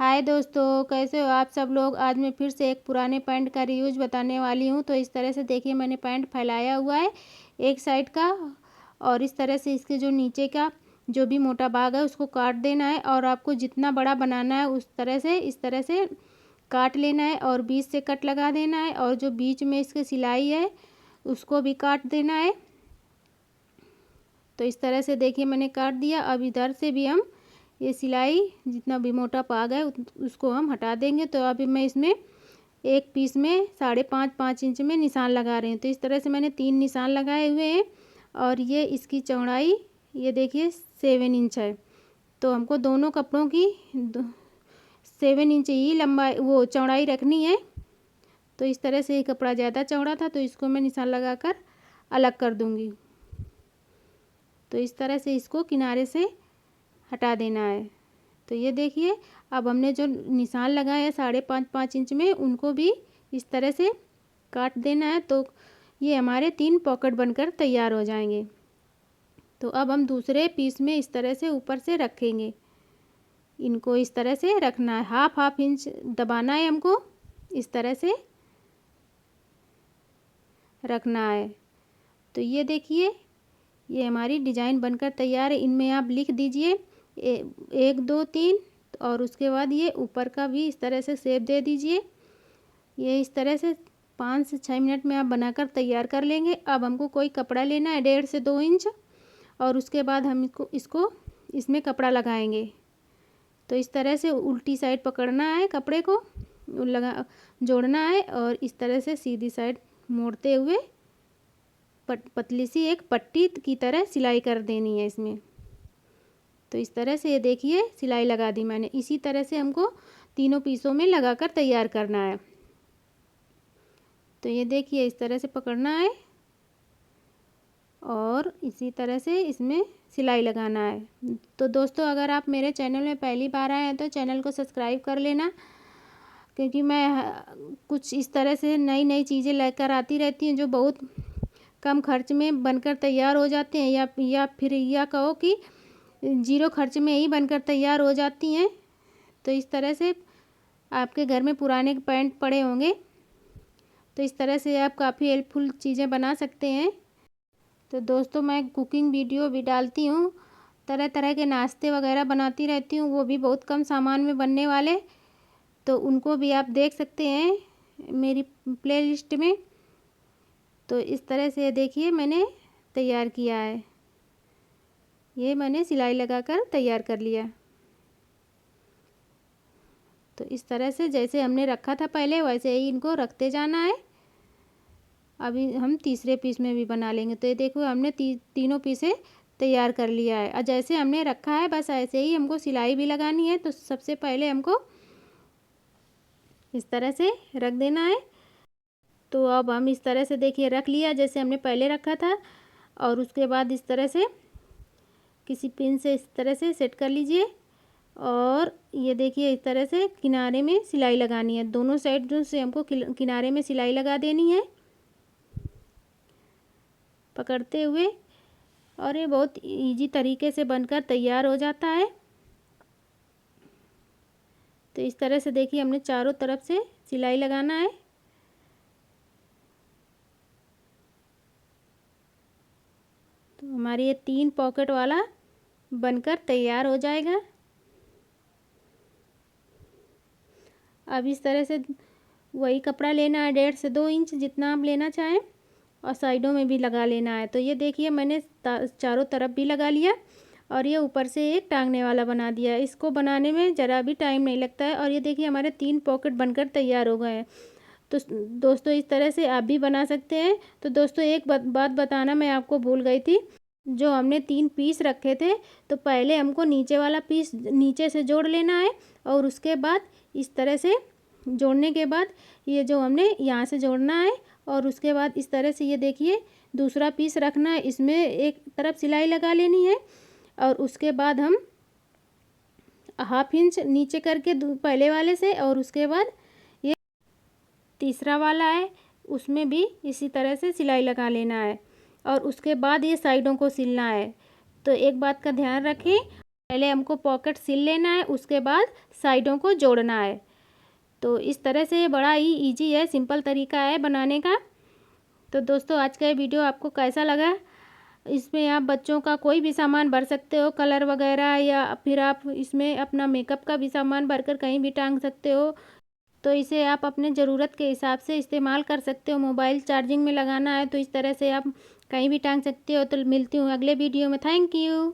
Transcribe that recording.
हाय दोस्तों, कैसे हो आप सब लोग। आज मैं फिर से एक पुराने पैंट का रियूज बताने वाली हूँ। तो इस तरह से देखिए, मैंने पैंट फैलाया हुआ है एक साइड का, और इस तरह से इसके जो नीचे का जो भी मोटा भाग है उसको काट देना है। और आपको जितना बड़ा बनाना है उस तरह से इस तरह से काट लेना है और बीच से कट लगा देना है। और जो बीच में इसकी सिलाई है उसको भी काट देना है। तो इस तरह से देखिए मैंने काट दिया। अब इधर से भी हम ये सिलाई जितना भी मोटा भाग है उसको हम हटा देंगे। तो अभी मैं इसमें एक पीस में 5.5 इंच में निशान लगा रहे हैं। तो इस तरह से मैंने 3 निशान लगाए हुए हैं। और ये इसकी चौड़ाई ये देखिए 7 इंच है। तो हमको दोनों कपड़ों की 7 इंच ही लंबाई वो चौड़ाई रखनी है। तो इस तरह से ये कपड़ा ज़्यादा चौड़ा था तो इसको मैं निशान लगाकर अलग कर दूँगी। तो इस तरह से इसको किनारे से हटा देना है। तो ये देखिए, अब हमने जो निशान लगाए हैं 5.5 इंच में उनको भी इस तरह से काट देना है। तो ये हमारे 3 पॉकेट बनकर तैयार हो जाएंगे। तो अब हम दूसरे पीस में इस तरह से ऊपर से रखेंगे। इनको इस तरह से रखना है, हाफ इंच दबाना है हमको, इस तरह से रखना है। तो ये देखिए, ये हमारी डिज़ाइन बनकर तैयार है। इनमें आप लिख दीजिए 1 2 3 और उसके बाद ये ऊपर का भी इस तरह से शेप दे दीजिए। ये इस तरह से 5 से 6 मिनट में आप बनाकर तैयार कर लेंगे। अब हमको कोई कपड़ा लेना है 1.5 से 2 इंच, और उसके बाद हम इसको इसमें कपड़ा लगाएंगे। तो इस तरह से उल्टी साइड पकड़ना है, कपड़े को लगा जोड़ना है और इस तरह से सीधी साइड मोड़ते हुए पतली सी एक पट्टी की तरह सिलाई कर देनी है इसमें। तो इस तरह से ये देखिए सिलाई लगा दी मैंने। इसी तरह से हमको तीनों पीसों में लगाकर तैयार करना है। तो ये देखिए इस तरह से पकड़ना है और इसी तरह से इसमें सिलाई लगाना है। तो दोस्तों, अगर आप मेरे चैनल में पहली बार आए हैं तो चैनल को सब्सक्राइब कर लेना, क्योंकि मैं कुछ इस तरह से नई नई चीज़ें लेकर आती रहती हूँ जो बहुत कम खर्च में बनकर तैयार हो जाते हैं, या फिर यह कहो कि 0 खर्च में ही बनकर तैयार हो जाती हैं। तो इस तरह से आपके घर में पुराने पैंट पड़े होंगे, तो इस तरह से आप काफ़ी हेल्पफुल चीज़ें बना सकते हैं। तो दोस्तों, मैं कुकिंग वीडियो भी डालती हूँ, तरह तरह के नाश्ते वगैरह बनाती रहती हूँ, वो भी बहुत कम सामान में बनने वाले। तो उनको भी आप देख सकते हैं मेरी प्लेलिस्ट में। तो इस तरह से देखिए मैंने तैयार किया है। ये मैंने सिलाई लगाकर तैयार कर लिया। तो इस तरह से जैसे हमने रखा था पहले वैसे ही इनको रखते जाना है। अभी हम तीसरे पीस में भी बना लेंगे। तो ये देखो हमने तीनों पीसे तैयार कर लिया है। और जैसे हमने रखा है बस ऐसे ही हमको सिलाई भी लगानी है। तो सबसे पहले हमको इस तरह से रख देना है। तो अब हम इस तरह से देखिए रख लिया जैसे हमने पहले रखा था। और उसके बाद इस तरह से किसी पिन से इस तरह से सेट कर लीजिए। और ये देखिए इस तरह से किनारे में सिलाई लगानी है, दोनों साइड से हमको किनारे में सिलाई लगा देनी है पकड़ते हुए। और ये बहुत इजी तरीके से बनकर तैयार हो जाता है। तो इस तरह से देखिए हमने चारों तरफ से सिलाई लगाना है। तो हमारी ये 3 पॉकेट वाला बनकर तैयार हो जाएगा। अब इस तरह से वही कपड़ा लेना है 1.5 से 2 इंच जितना आप लेना चाहें, और साइडों में भी लगा लेना है। तो ये देखिए मैंने चारों तरफ भी लगा लिया और ये ऊपर से एक टांगने वाला बना दिया है। इसको बनाने में ज़रा भी टाइम नहीं लगता है। और ये देखिए हमारे 3 पॉकेट बनकर तैयार हो गए हैं। तो दोस्तों, इस तरह से आप भी बना सकते हैं। तो दोस्तों, एक बात बताना मैं आपको भूल गई थी। जो हमने 3 पीस रखे थे, तो पहले हमको नीचे वाला पीस नीचे से जोड़ लेना है, और उसके बाद इस तरह से जोड़ने के बाद ये जो हमने यहाँ से जोड़ना है। और उसके बाद इस तरह से ये देखिए दूसरा पीस रखना है, इसमें एक तरफ सिलाई लगा लेनी है। और उसके बाद हम हाफ इंच नीचे करके पहले वाले से, और उसके बाद ये तीसरा वाला है उसमें भी इसी तरह से सिलाई लगा लेना है। और उसके बाद ये साइडों को सिलना है। तो एक बात का ध्यान रखें, पहले हमको पॉकेट सिल लेना है, उसके बाद साइडों को जोड़ना है। तो इस तरह से बड़ा ही इजी है, सिंपल तरीका है बनाने का। तो दोस्तों आज का ये वीडियो आपको कैसा लगा? इसमें आप बच्चों का कोई भी सामान भर सकते हो, कलर वगैरह, या फिर आप इसमें अपना मेकअप का भी सामान भरकर कहीं भी टांग सकते हो। तो इसे आप अपने ज़रूरत के हिसाब से इस्तेमाल कर सकते हो। मोबाइल चार्जिंग में लगाना है तो इस तरह से आप कहीं भी टांग सकते हो। तो मिलती हूँ अगले वीडियो में। Thank you.